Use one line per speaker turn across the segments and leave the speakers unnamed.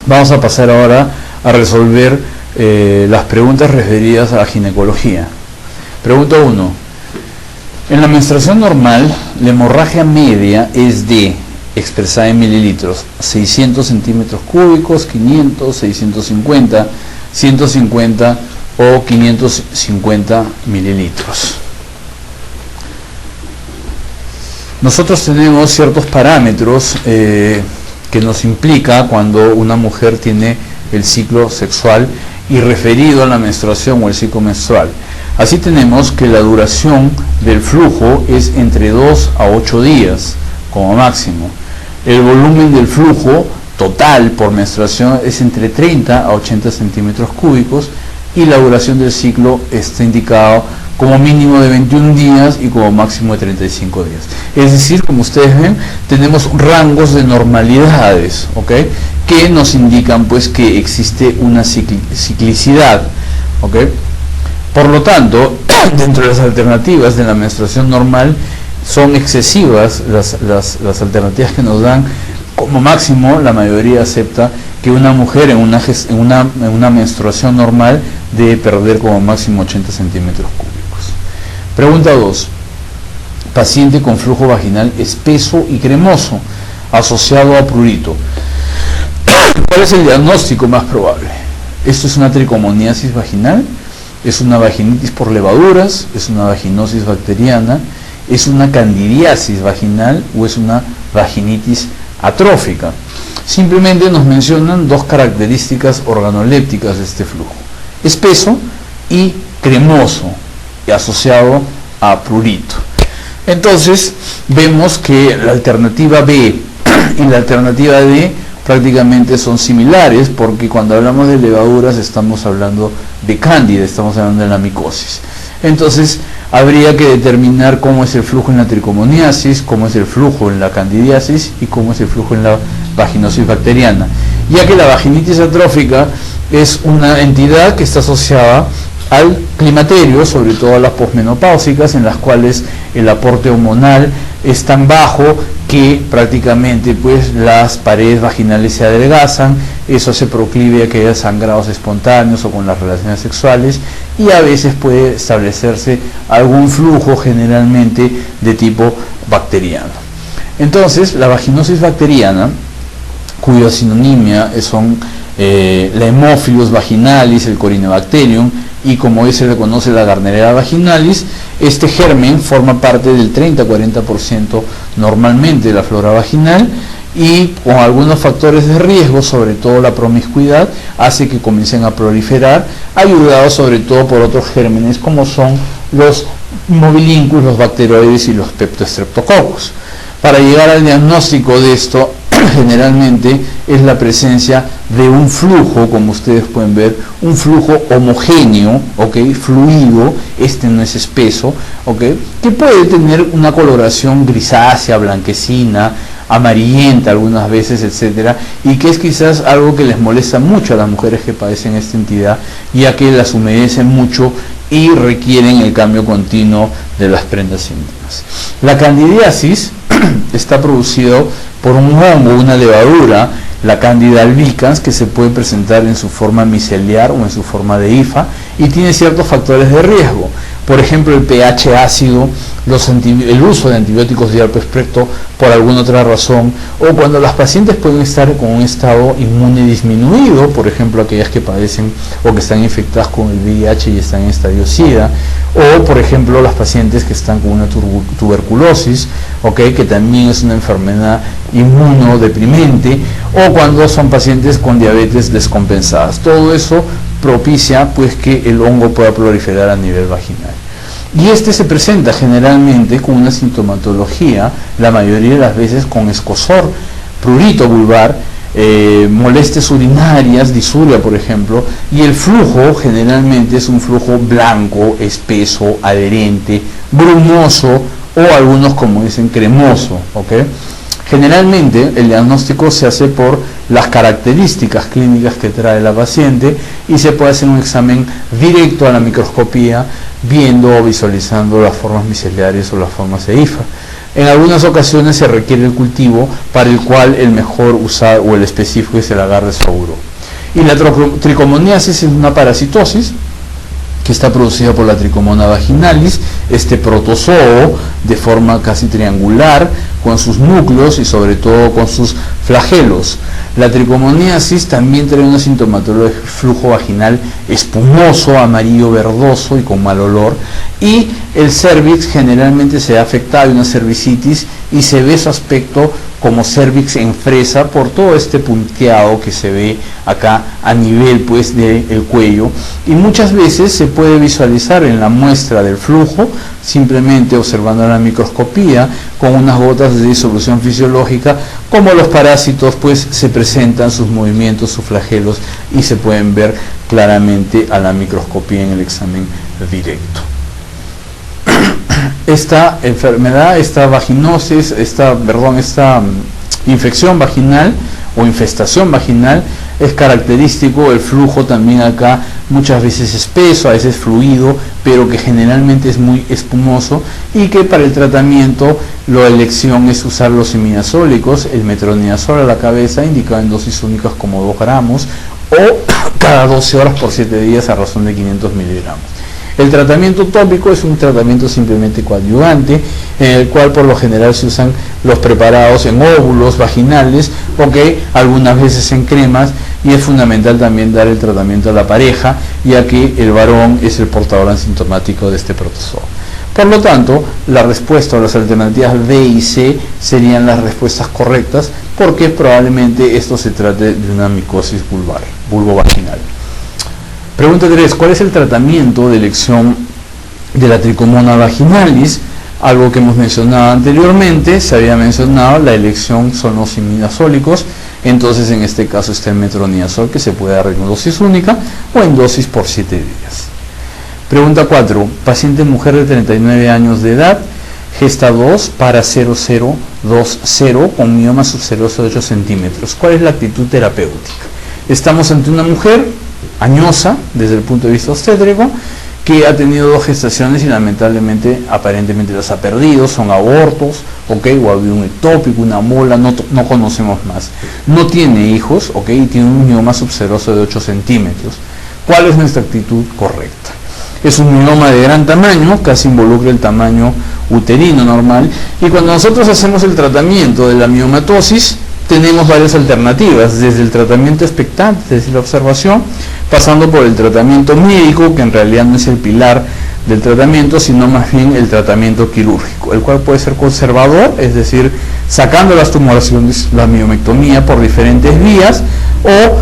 Vamos a pasar ahora a resolver las preguntas referidas a la ginecología. Pregunta 1. En la menstruación normal, la hemorragia media es de, expresada en mililitros, 600 centímetros cúbicos, 500, 650, 150 o 550 mililitros. Nosotros tenemos ciertos parámetros que nos implica cuando una mujer tiene el ciclo sexual y referido a la menstruación o el ciclo menstrual. Así tenemos que la duración del flujo es entre 2 a 8 días como máximo. El volumen del flujo total por menstruación es entre 30 a 80 centímetros cúbicos y la duración del ciclo está indicado como mínimo de 21 días y como máximo de 35 días. Es decir, como ustedes ven, tenemos rangos de normalidades, ¿ok?, que nos indican pues que existe una ciclicidad, ¿ok? Por lo tanto, dentro de las alternativas de la menstruación normal, son excesivas las alternativas que nos dan. Como máximo, la mayoría acepta que una mujer en una menstruación normal debe perder como máximo 80 centímetros cúbicos. Pregunta 2. Paciente con flujo vaginal espeso y cremoso, asociado a prurito. ¿Cuál es el diagnóstico más probable? ¿Esto es una tricomoniasis vaginal? ¿Es una vaginitis por levaduras? ¿Es una vaginosis bacteriana? ¿Es una candidiasis vaginal o es una vaginitis atrófica? Simplemente nos mencionan dos características organolépticas de este flujo: espeso y cremoso, y asociado a prurito. Entonces vemos que la alternativa B y la alternativa D prácticamente son similares, porque cuando hablamos de levaduras estamos hablando de cándida, estamos hablando de la micosis. Entonces habría que determinar cómo es el flujo en la tricomoniasis, cómo es el flujo en la candidiasis y cómo es el flujo en la vaginosis bacteriana, ya que la vaginitis atrófica es una entidad que está asociada al climaterio, sobre todo a las posmenopáusicas, en las cuales el aporte hormonal es tan bajo que prácticamente pues las paredes vaginales se adelgazan. Eso se proclive a que haya sangrados espontáneos o con las relaciones sexuales, y a veces puede establecerse algún flujo, generalmente de tipo bacteriano. Entonces, la vaginosis bacteriana, cuya sinonimia son la Haemophilus vaginalis, el Corynebacterium, y como hoy se le conoce la Gardnerella vaginalis, este germen forma parte del 30-40% normalmente de la flora vaginal, y con algunos factores de riesgo, sobre todo la promiscuidad, hace que comiencen a proliferar, ayudados sobre todo por otros gérmenes como son los mobilincus, los bacteroides y los peptostreptococos. Para llegar al diagnóstico de esto, generalmente es la presencia de un flujo, como ustedes pueden ver, un flujo homogéneo, ¿okay?, fluido, este no es espeso, ¿okay?, que puede tener una coloración grisácea, blanquecina, amarillenta algunas veces, etcétera, y que es quizás algo que les molesta mucho a las mujeres que padecen esta entidad, ya que las humedecen mucho y requieren el cambio continuo de las prendas íntimas. La candidiasis está producido por un hongo, una levadura, la Candida albicans, que se puede presentar en su forma miceliar o en su forma de hifa, y tiene ciertos factores de riesgo. Por ejemplo, el pH ácido, el uso de antibióticos de herpes presto por alguna otra razón, o cuando las pacientes pueden estar con un estado inmune disminuido, por ejemplo aquellas que padecen o que están infectadas con el VIH y están en estadio SIDA, o por ejemplo las pacientes que están con una tuberculosis, ¿okay?, que también es una enfermedad inmunodeprimente, o cuando son pacientes con diabetes descompensadas. Todo eso propicia pues que el hongo pueda proliferar a nivel vaginal. Y este se presenta generalmente con una sintomatología, la mayoría de las veces con escozor, prurito vulvar, molestias urinarias, disuria por ejemplo, y el flujo generalmente es un flujo blanco, espeso, adherente, brumoso, o algunos como dicen cremoso, ¿okay? Generalmente el diagnóstico se hace por las características clínicas que trae la paciente, y se puede hacer un examen directo a la microscopía, viendo o visualizando las formas miceliares o las formas de hifa. En algunas ocasiones se requiere el cultivo, para el cual el mejor usar o el específico es el agar de sauro. Y la tricomoniasis es una parasitosis que está producida por la Tricomona vaginalis, este protozoo de forma casi triangular, con sus núcleos y sobre todo con sus flagelos. La tricomoniasis también trae una sintomatología de flujo vaginal espumoso, amarillo verdoso y con mal olor, y el cervix generalmente se ha afectado, una cervicitis, y se ve su aspecto como cervix en fresa por todo este punteado que se ve acá a nivel pues del cuello, y muchas veces se puede visualizar en la muestra del flujo simplemente observando la microscopía con unas gotas de disolución fisiológica, como los parásitos pues se presentan sus movimientos, sus flagelos, y se pueden ver claramente a la microscopía en el examen directo. Esta enfermedad, esta vaginosis, esta infección vaginal o infestación vaginal, es característico el flujo también acá, muchas veces espeso, a veces fluido, pero que generalmente es muy espumoso, y que para el tratamiento la elección es usar los imidazólicos, el metronidazol a la cabeza, indicado en dosis únicas como 2 gramos, o cada 12 horas por 7 días a razón de 500 miligramos. El tratamiento tópico es un tratamiento simplemente coadyuvante, en el cual por lo general se usan los preparados en óvulos vaginales, o que algunas veces en cremas, y es fundamental también dar el tratamiento a la pareja, ya que el varón es el portador asintomático de este protozoo. Por lo tanto, la respuesta a las alternativas B y C serían las respuestas correctas, porque probablemente esto se trate de una micosis vulvovaginal. Pregunta 3. ¿Cuál es el tratamiento de elección de la tricomona vaginalis? Algo que hemos mencionado anteriormente, se había mencionado, la elección son los imidazólicos, entonces en este caso está el metronidazol, que se puede dar en dosis única o en dosis por 7 días. Pregunta 4. Paciente mujer de 39 años de edad, gesta 2, para 0020, con mioma subseroso de 8 centímetros. ¿Cuál es la actitud terapéutica? Estamos ante una mujer añosa desde el punto de vista obstétrico, que ha tenido 2 gestaciones y lamentablemente aparentemente las ha perdido, son abortos, ¿okay? O ha habido un ectópico, una mola, no conocemos más. No tiene hijos, ¿okay? Y tiene un mioma subseroso de 8 centímetros. ¿Cuál es nuestra actitud correcta? Es un mioma de gran tamaño, casi involucra el tamaño uterino normal, y cuando nosotros hacemos el tratamiento de la miomatosis, tenemos varias alternativas, desde el tratamiento expectante, desde la observación, pasando por el tratamiento médico, que en realidad no es el pilar del tratamiento, sino más bien el tratamiento quirúrgico, el cual puede ser conservador, es decir, sacando las tumoraciones, la miomectomía por diferentes vías, o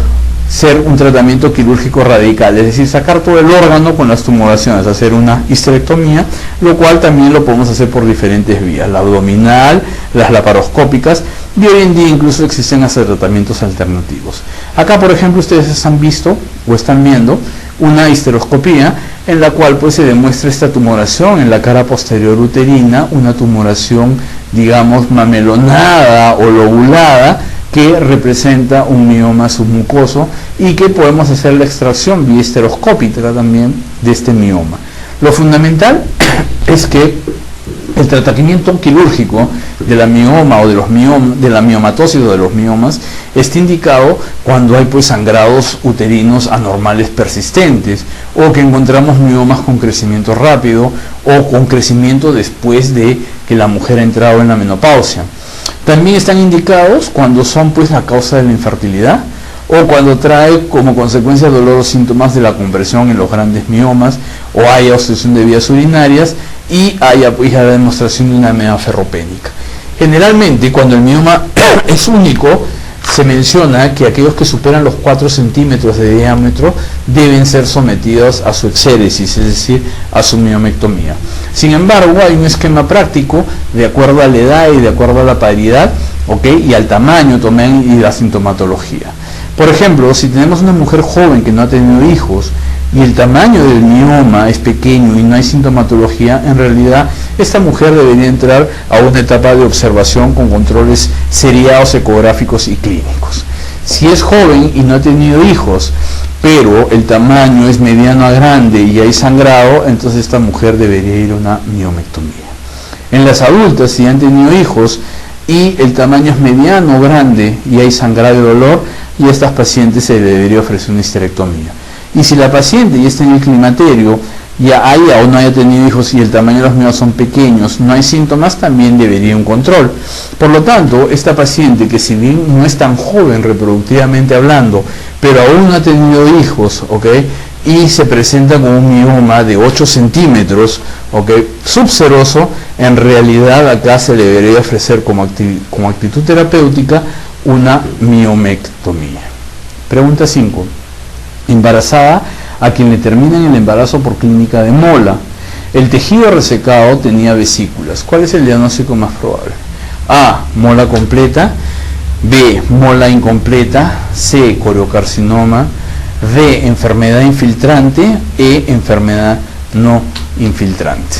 ser un tratamiento quirúrgico radical, es decir, sacar todo el órgano con las tumoraciones, hacer una histerectomía, lo cual también lo podemos hacer por diferentes vías, la abdominal, las laparoscópicas, y hoy en día incluso existen hasta tratamientos alternativos. Acá, por ejemplo, ustedes han visto o están viendo una histeroscopía en la cual pues se demuestra esta tumoración en la cara posterior uterina, una tumoración, digamos, mamelonada o lobulada, que representa un mioma submucoso, y que podemos hacer la extracción vía histeroscópica también de este mioma. Lo fundamental es que el tratamiento quirúrgico de la mioma o de la miomatosis o de los miomas está indicado cuando hay pues sangrados uterinos anormales persistentes, o que encontramos miomas con crecimiento rápido o con crecimiento después de que la mujer ha entrado en la menopausia. También están indicados cuando son pues la causa de la infertilidad, o cuando trae como consecuencia dolor o síntomas de la compresión en los grandes miomas, o haya obstrucción de vías urinarias y haya pues la demostración de una anemia ferropénica. Generalmente cuando el mioma es único, se menciona que aquellos que superan los 4 centímetros de diámetro deben ser sometidos a su exéresis, es decir, a su miomectomía. Sin embargo, hay un esquema práctico de acuerdo a la edad y de acuerdo a la paridad, ¿okay? Y al tamaño también y la sintomatología. Por ejemplo, si tenemos una mujer joven que no ha tenido hijos y el tamaño del mioma es pequeño y no hay sintomatología, en realidad esta mujer debería entrar a una etapa de observación con controles seriados, ecográficos y clínicos. Si es joven y no ha tenido hijos, pero el tamaño es mediano a grande y hay sangrado, entonces esta mujer debería ir a una miomectomía. En las adultas, si han tenido hijos y el tamaño es mediano o grande y hay sangrado y dolor, y a estas pacientes se le debería ofrecer una histerectomía. Y si la paciente ya está en el climaterio, ya haya o no haya tenido hijos y el tamaño de los miomas son pequeños, no hay síntomas, también debería un control. Por lo tanto, esta paciente, que si bien no es tan joven reproductivamente hablando, pero aún no ha tenido hijos, ¿ok?, y se presenta con un mioma de 8 centímetros, ¿ok?, subseroso, en realidad acá se le debería ofrecer como actitud terapéutica una miomectomía. Pregunta 5. Embarazada a quien le terminan el embarazo por clínica de mola. El tejido resecado tenía vesículas. ¿Cuál es el diagnóstico más probable? A, mola completa. B, mola incompleta. C, coriocarcinoma. D, enfermedad infiltrante. E, enfermedad no infiltrante.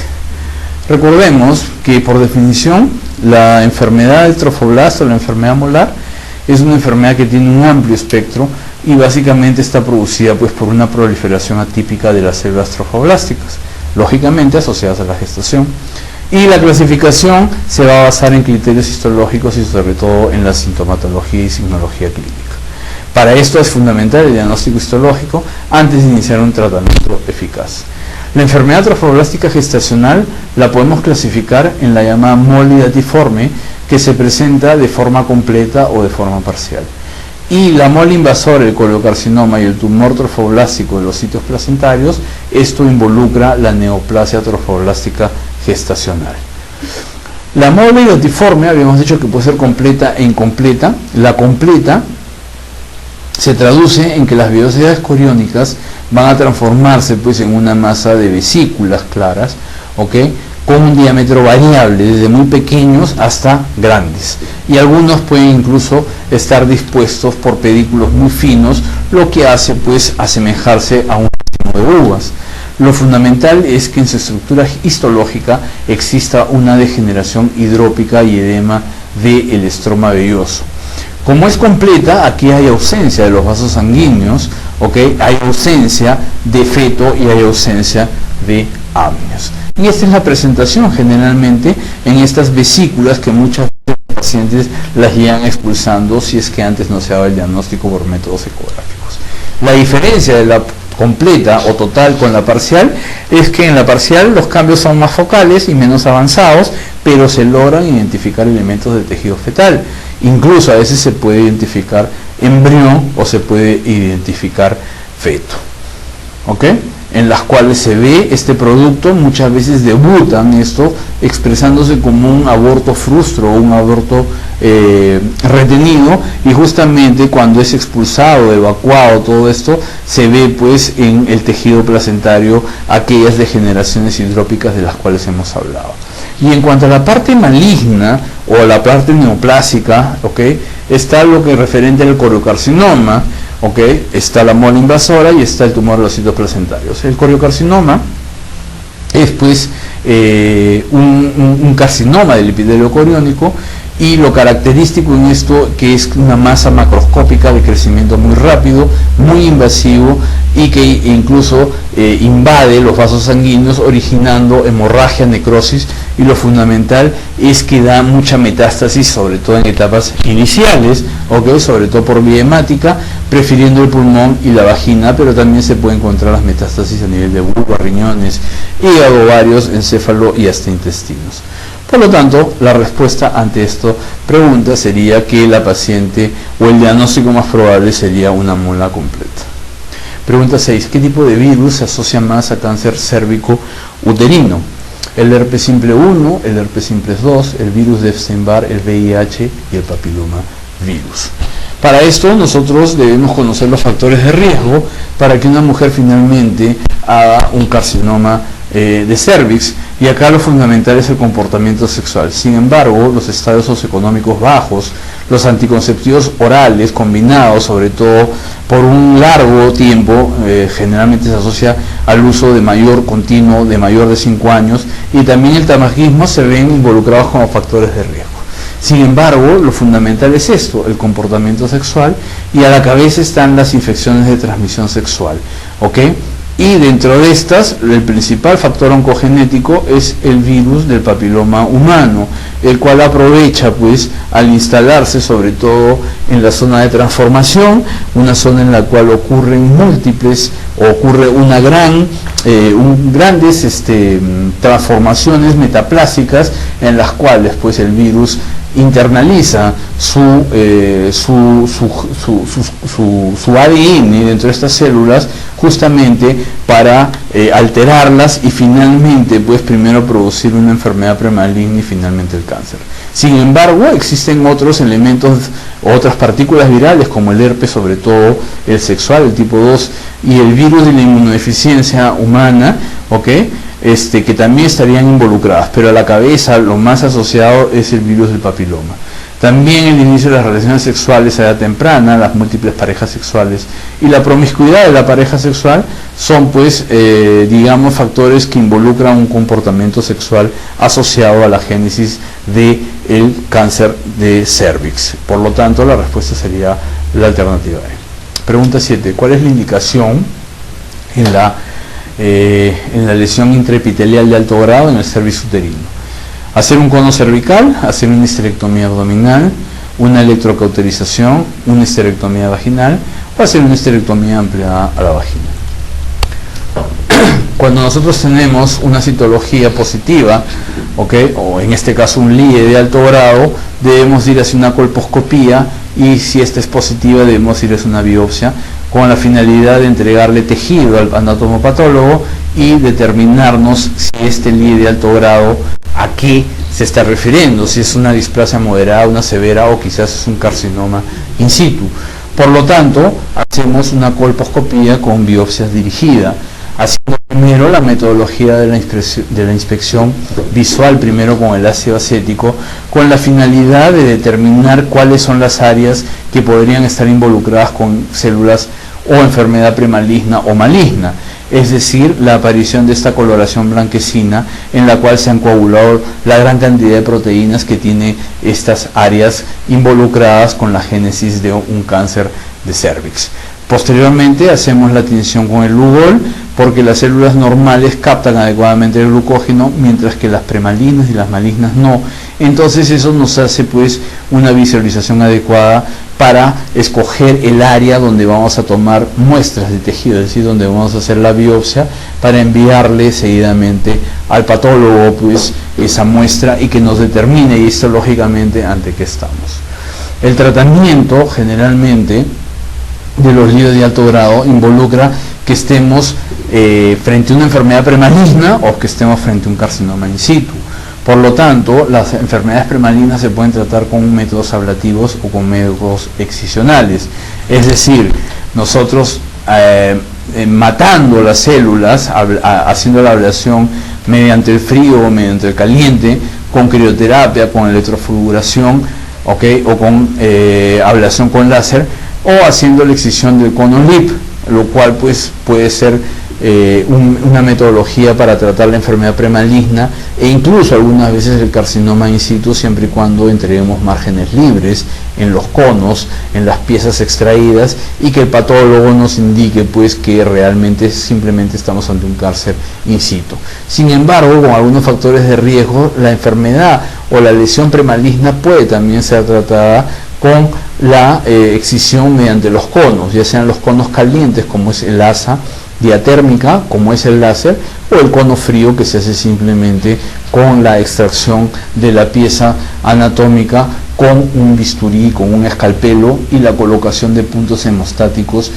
Recordemos que por definición la enfermedad del trofoblasta o la enfermedad molar es una enfermedad que tiene un amplio espectro y básicamente está producida pues por una proliferación atípica de las células trofoblásticas, lógicamente asociadas a la gestación. Y la clasificación se va a basar en criterios histológicos y sobre todo en la sintomatología y signología clínica. Para esto es fundamental el diagnóstico histológico antes de iniciar un tratamiento eficaz. La enfermedad trofoblástica gestacional la podemos clasificar en la llamada molidatiforme, que se presenta de forma completa o de forma parcial. Y la mola invasora, el coriocarcinoma y el tumor trofoblástico de los sitios placentarios, esto involucra la neoplasia trofoblástica gestacional. La molidatiforme, habíamos dicho que puede ser completa e incompleta. La completa se traduce en que las vellosidades coriónicas van a transformarse pues en una masa de vesículas claras, ¿ok?, con un diámetro variable, desde muy pequeños hasta grandes. Y algunos pueden incluso estar dispuestos por pedículos muy finos, lo que hace pues asemejarse a un racimo de uvas. Lo fundamental es que en su estructura histológica exista una degeneración hidrópica y edema del estroma velloso. Como es completa, aquí hay ausencia de los vasos sanguíneos, ¿okay?, hay ausencia de feto y hay ausencia de amnios. Y esta es la presentación generalmente en estas vesículas que muchas veces los pacientes las llevan expulsando si es que antes no se daba el diagnóstico por métodos ecográficos. La diferencia de la completa o total con la parcial es que en la parcial los cambios son más focales y menos avanzados, pero se logran identificar elementos del tejido fetal. Incluso a veces se puede identificar embrión o se puede identificar feto, ¿ok?, en las cuales se ve este producto. Muchas veces debutan esto expresándose como un aborto frustro o un aborto retenido, y justamente cuando es expulsado, evacuado, todo esto se ve pues en el tejido placentario aquellas degeneraciones hidrópicas de las cuales hemos hablado. Y en cuanto a la parte maligna o la parte neoplásica, ¿okay?, está lo que es referente al coriocarcinoma, ¿okay?, está la mola invasora y está el tumor de los sitios placentarios. El coriocarcinoma es pues un carcinoma del epidelio coriónico, y lo característico en esto que es una masa macroscópica de crecimiento muy rápido, muy invasivo, y que incluso invade los vasos sanguíneos originando hemorragia, necrosis, y lo fundamental es que da mucha metástasis, sobre todo en etapas iniciales, ¿okay?, sobre todo por vía hemática, prefiriendo el pulmón y la vagina, pero también se puede encontrar las metástasis a nivel de vulva, riñones, hígado, ovarios, encéfalo y hasta intestinos. Por lo tanto, la respuesta ante esta pregunta sería que la paciente o el diagnóstico más probable sería una mola completa. Pregunta 6. ¿Qué tipo de virus se asocia más a cáncer cérvico uterino? El herpes simple 1, el herpes simple 2, el virus de Epstein-Barr, el VIH y el papiloma virus. Para esto nosotros debemos conocer los factores de riesgo para que una mujer finalmente haga un carcinoma de cervix, y acá lo fundamental es el comportamiento sexual. Sin embargo, los estadios socioeconómicos bajos, los anticonceptivos orales combinados, sobre todo por un largo tiempo, generalmente se asocia al uso de mayor continuo, de mayor de 5 años, y también el tabaquismo se ven involucrados como factores de riesgo. Sin embargo, lo fundamental es esto, el comportamiento sexual, y a la cabeza están las infecciones de transmisión sexual, ¿ok? Y dentro de estas, el principal factor oncogenético es el virus del papiloma humano, el cual aprovecha pues al instalarse sobre todo en la zona de transformación, una zona en la cual ocurren grandes transformaciones metaplásicas, en las cuales pues el virus internaliza su ADN dentro de estas células, justamente para alterarlas y finalmente pues primero producir una enfermedad premaligna y finalmente el cáncer. Sin embargo, existen otros elementos, otras partículas virales como el herpes, sobre todo el sexual, el tipo 2, y el virus de la inmunodeficiencia humana, que también estarían involucradas, pero a la cabeza lo más asociado es el virus del papiloma. También el inicio de las relaciones sexuales a edad temprana, las múltiples parejas sexuales y la promiscuidad de la pareja sexual son pues factores que involucran un comportamiento sexual asociado a la génesis del cáncer de cervix. Por lo tanto, la respuesta sería la alternativa E. Pregunta 7. ¿Cuál es la indicación en la lesión intraepitelial de alto grado en el cervix uterino? Hacer un cono cervical, hacer una histerectomía abdominal, una electrocauterización, una histerectomía vaginal o hacer una histerectomía ampliada a la vagina. Cuando nosotros tenemos una citología positiva, o en este caso un LIE de alto grado, debemos ir hacia una colposcopía, y si esta es positiva debemos ir hacia una biopsia con la finalidad de entregarle tejido al anatomopatólogo y determinarnos si este LIE de alto grado a qué se está refiriendo, si es una displasia moderada, una severa o quizás es un carcinoma in situ. Por lo tanto, hacemos una colposcopía con biopsias dirigidas, haciendo primero la metodología de la inspección visual, primero con el ácido acético, con la finalidad de determinar cuáles son las áreas que podrían estar involucradas con células o enfermedad premaligna o maligna, es decir, la aparición de esta coloración blanquecina en la cual se han coagulado la gran cantidad de proteínas que tiene estas áreas involucradas con la génesis de un cáncer de cervix. Posteriormente hacemos la tinción con el Lugol, porque las células normales captan adecuadamente el glucógeno, mientras que las premalignas y las malignas no. Entonces eso nos hace pues una visualización adecuada para escoger el área donde vamos a tomar muestras de tejido, es decir, donde vamos a hacer la biopsia, para enviarle seguidamente al patólogo pues esa muestra y que nos determine histológicamente ante qué estamos. El tratamiento generalmente de los líos de alto grado involucra que estemos frente a una enfermedad premaligna o que estemos frente a un carcinoma in situ. Por lo tanto, las enfermedades premalignas se pueden tratar con métodos ablativos o con métodos excisionales. Es decir, nosotros matando las células, haciendo la ablación mediante el frío o mediante el caliente, con crioterapia, con electrofulguración, o con ablación con láser, o haciendo la excisión del cono LIP, lo cual pues puede ser una metodología para tratar la enfermedad premaligna e incluso algunas veces el carcinoma in situ, siempre y cuando entreguemos márgenes libres en los conos, en las piezas extraídas, y que el patólogo nos indique pues que realmente simplemente estamos ante un cáncer in situ. Sin embargo, con algunos factores de riesgo, la enfermedad o la lesión premaligna puede también ser tratada con la excisión mediante los conos, ya sean los conos calientes como es el asa diatérmica, como es el láser, o el cono frío, que se hace simplemente con la extracción de la pieza anatómica con un bisturí, con un escalpelo, y la colocación de puntos hemostáticos,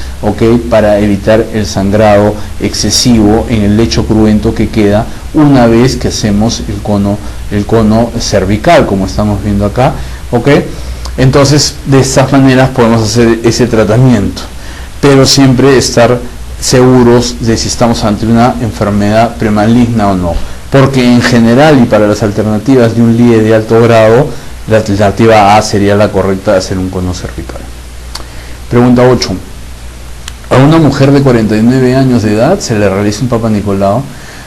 para evitar el sangrado excesivo en el lecho cruento que queda una vez que hacemos el cono cervical, como estamos viendo acá. Entonces, de estas maneras podemos hacer ese tratamiento, pero siempre estar seguros de si estamos ante una enfermedad premaligna o no, porque en general y para las alternativas de un LIE de alto grado, la alternativa A sería la correcta de hacer un cono cervical. Pregunta 8. A una mujer de 49 años de edad se le realiza un Papa Nicolau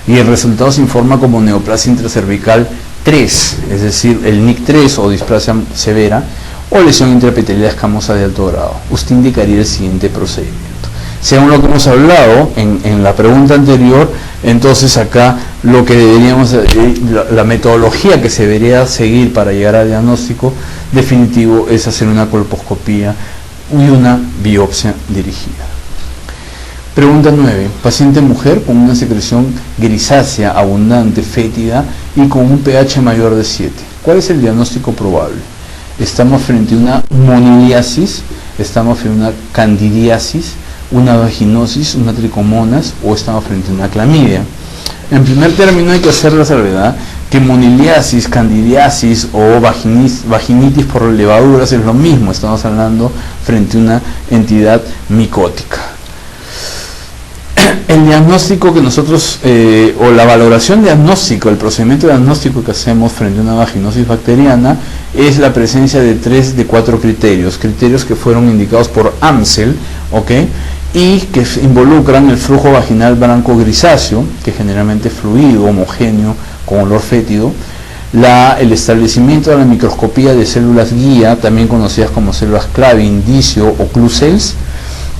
y el resultado se informa como neoplasia intracervical 3, es decir, el NIC3 o displasia severa, o lesión intraepitelial escamosa de alto grado. Usted indicaría el siguiente procedimiento. Según lo que hemos hablado en la pregunta anterior, entonces acá lo que deberíamos, la metodología que se debería seguir para llegar al diagnóstico definitivo es hacer una colposcopía y una biopsia dirigida. Pregunta 9. Paciente mujer con una secreción grisácea, abundante, fétida y con un pH mayor de 7. ¿Cuál es el diagnóstico probable? ¿Estamos frente a una moniliasis? ¿Estamos frente a una candidiasis? ¿Una vaginosis? ¿Una tricomonas? ¿O estamos frente a una clamidia? En primer término hay que hacer la salvedad que moniliasis, candidiasis o vaginitis por levaduras es lo mismo. Estamos hablando frente a una entidad micótica. El diagnóstico que nosotros, o la valoración diagnóstico, el procedimiento diagnóstico que hacemos frente a una vaginosis bacteriana es la presencia de 3 de 4 criterios que fueron indicados por Amsel, ¿ok? Y que involucran el flujo vaginal blanco grisáceo, que generalmente es fluido, homogéneo, con olor fétido, el establecimiento de la microscopía de células guía, también conocidas como células clave, indicio o clue cells,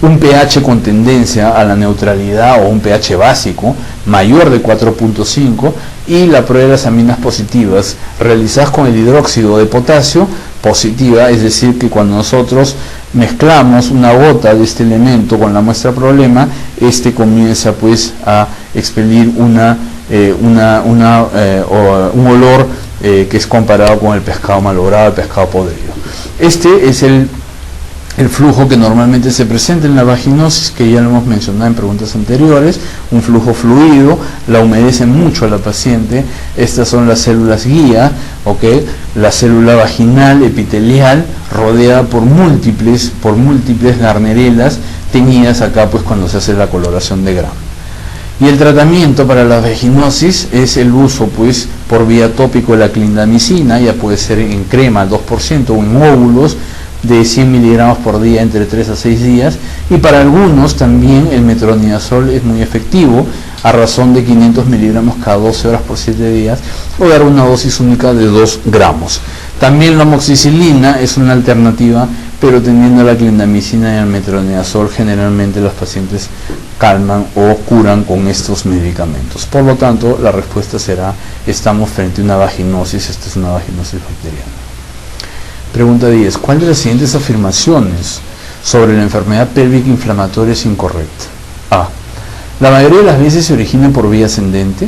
un pH con tendencia a la neutralidad o un pH básico mayor de 4.5 y la prueba de las aminas positivas realizadas con el hidróxido de potasio positiva, es decir que cuando nosotros mezclamos una gota de este elemento con la muestra problema, este comienza pues a expelir un olor que es comparado con el pescado malogrado, el pescado podrido. Este es el flujo que normalmente se presenta en la vaginosis, que ya lo hemos mencionado en preguntas anteriores, un flujo fluido, la humedece mucho a la paciente. Estas son las células guía, ¿okay? La célula vaginal epitelial rodeada por múltiples garnerelas teñidas acá pues cuando se hace la coloración de Gram. Y el tratamiento para la vaginosis es el uso pues por vía tópico de la clindamicina, ya puede ser en crema al 2% o en óvulos de 100 miligramos por día entre 3 a 6 días, y para algunos también el metronidazol es muy efectivo a razón de 500 miligramos cada 12 horas por 7 días, o dar una dosis única de 2 gramos. También la amoxicilina es una alternativa, pero teniendo a la clindamicina y al metronidazol generalmente los pacientes calman o curan con estos medicamentos. Por lo tanto, la respuesta será: estamos frente a una vaginosis, esta es una vaginosis bacteriana. Pregunta 10. ¿Cuál de las siguientes afirmaciones sobre la enfermedad pélvica inflamatoria es incorrecta? A. La mayoría de las veces se origina por vía ascendente.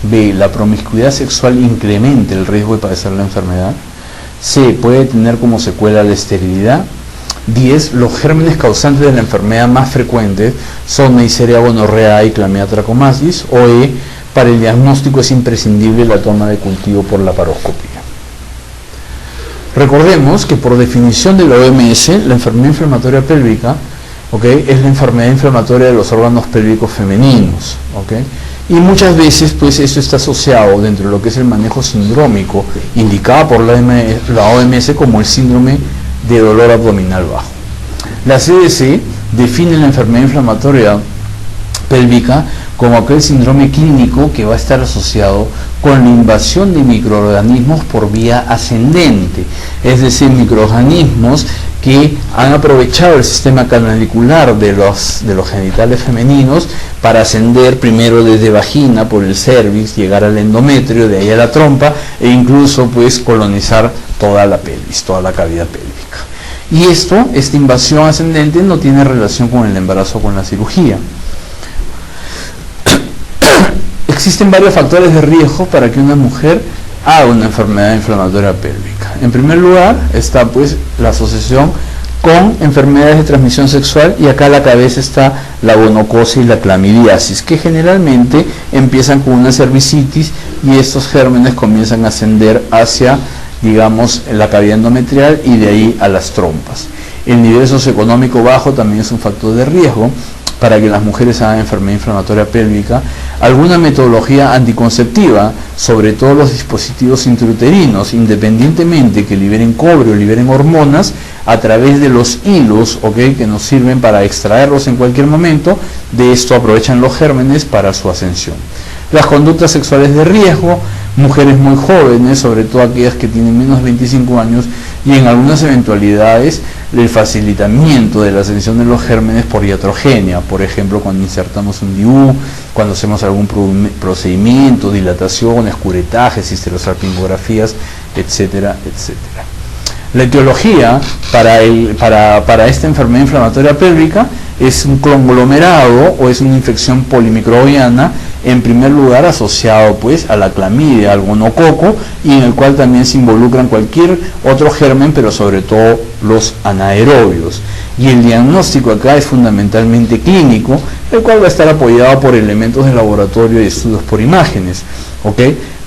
B. La promiscuidad sexual incrementa el riesgo de padecer la enfermedad. C. Puede tener como secuela la esterilidad. 10. Los gérmenes causantes de la enfermedad más frecuentes son Neisseria gonorrea y Chlamydia trachomatis. O E. Para el diagnóstico es imprescindible la toma de cultivo por laparoscopía. Recordemos que por definición de la OMS, la enfermedad inflamatoria pélvica, ¿okay?, es la enfermedad inflamatoria de los órganos pélvicos femeninos, ¿okay? Y muchas veces pues esto está asociado dentro de lo que es el manejo sindrómico indicado por la OMS como el síndrome de dolor abdominal bajo. La CDC define la enfermedad inflamatoria pélvica como aquel síndrome clínico que va a estar asociado con la invasión de microorganismos por vía ascendente, es decir, microorganismos que han aprovechado el sistema canalicular de los genitales femeninos para ascender primero desde vagina por el cervix, llegar al endometrio, de ahí a la trompa e incluso pues colonizar toda la pelvis, toda la cavidad pélvica. Y esta invasión ascendente no tiene relación con el embarazo o con la cirugía. Existen varios factores de riesgo para que una mujer haga una enfermedad inflamatoria pélvica. En primer lugar está pues la asociación con enfermedades de transmisión sexual, y acá a la cabeza está la gonocosis y la clamidiasis, que generalmente empiezan con una cervicitis y estos gérmenes comienzan a ascender hacia, digamos, la cavidad endometrial y de ahí a las trompas. El nivel socioeconómico bajo también es un factor de riesgo para que las mujeres hagan enfermedad inflamatoria pélvica. Alguna metodología anticonceptiva, sobre todo los dispositivos intrauterinos, independientemente que liberen cobre o liberen hormonas, a través de los hilos, ¿okay?, que nos sirven para extraerlos en cualquier momento, de esto aprovechan los gérmenes para su ascensión. Las conductas sexuales de riesgo mujeres muy jóvenes, sobre todo aquellas que tienen menos de 25 años, y en algunas eventualidades el facilitamiento de la ascensión de los gérmenes por iatrogenia, por ejemplo cuando insertamos un DIU, cuando hacemos algún procedimiento, dilataciones, curetajes, histerosalpingografías, etcétera, etcétera. La etiología para esta enfermedad inflamatoria pélvica es un conglomerado o es una infección polimicrobiana, en primer lugar asociado pues a la clamidia, al gonococo, y en el cual también se involucran cualquier otro germen, pero sobre todo los anaerobios. Y el diagnóstico acá es fundamentalmente clínico, el cual va a estar apoyado por elementos de laboratorio y estudios por imágenes, ¿ok?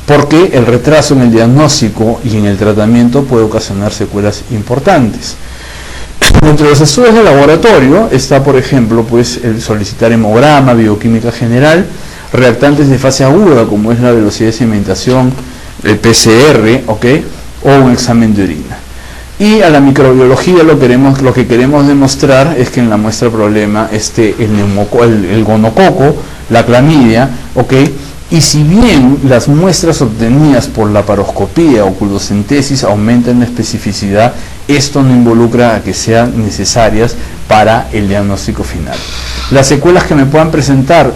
Porque el retraso en el diagnóstico y en el tratamiento puede ocasionar secuelas importantes. Entre los estudios de laboratorio está, por ejemplo, pues el solicitar hemograma, bioquímica general, reactantes de fase aguda, como es la velocidad de sedimentación, el PCR, ¿ok? O un examen de orina. Y a la microbiología lo que queremos demostrar es que en la muestra problema esté el gonococo, la clamidia, ¿ok? Y si bien las muestras obtenidas por la laparoscopía o culocentesis aumentan la especificidad, esto no involucra a que sean necesarias para el diagnóstico final. Las secuelas que me puedan presentar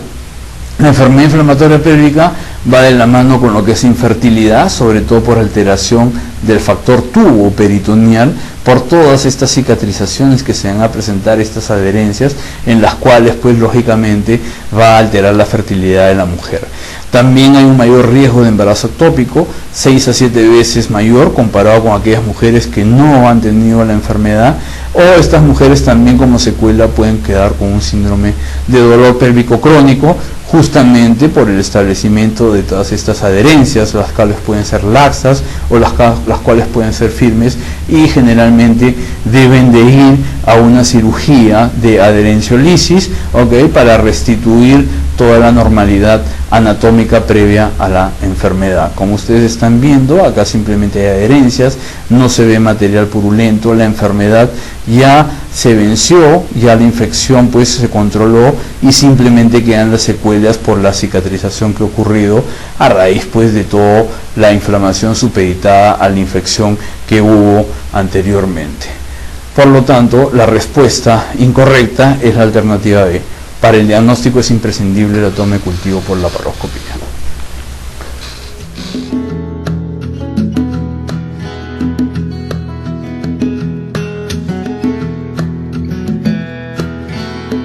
la enfermedad inflamatoria pélvica va de la mano con lo que es infertilidad, sobre todo por alteración del factor tubo peritoneal, por todas estas cicatrizaciones que se van a presentar, estas adherencias, en las cuales pues lógicamente va a alterar la fertilidad de la mujer. También hay un mayor riesgo de embarazo ectópico, 6 a 7 veces mayor comparado con aquellas mujeres que no han tenido la enfermedad, o estas mujeres también como secuela pueden quedar con un síndrome de dolor pélvico crónico, justamente por el establecimiento de todas estas adherencias, las cuales pueden ser laxas o las cuales pueden ser firmes, y generalmente deben de ir a una cirugía de adherenciolisis, ¿ok? Para restituir toda la normalidad anatómica previa a la enfermedad. Como ustedes están viendo, acá simplemente hay adherencias, no se ve material purulento, la enfermedad ya se venció, ya la infección pues se controló y simplemente quedan las secuelas por la cicatrización que ha ocurrido a raíz pues de toda la inflamación supeditada a la infección que hubo anteriormente. Por lo tanto, la respuesta incorrecta es la alternativa B. Para el diagnóstico es imprescindible la toma de cultivo por laparoscopía.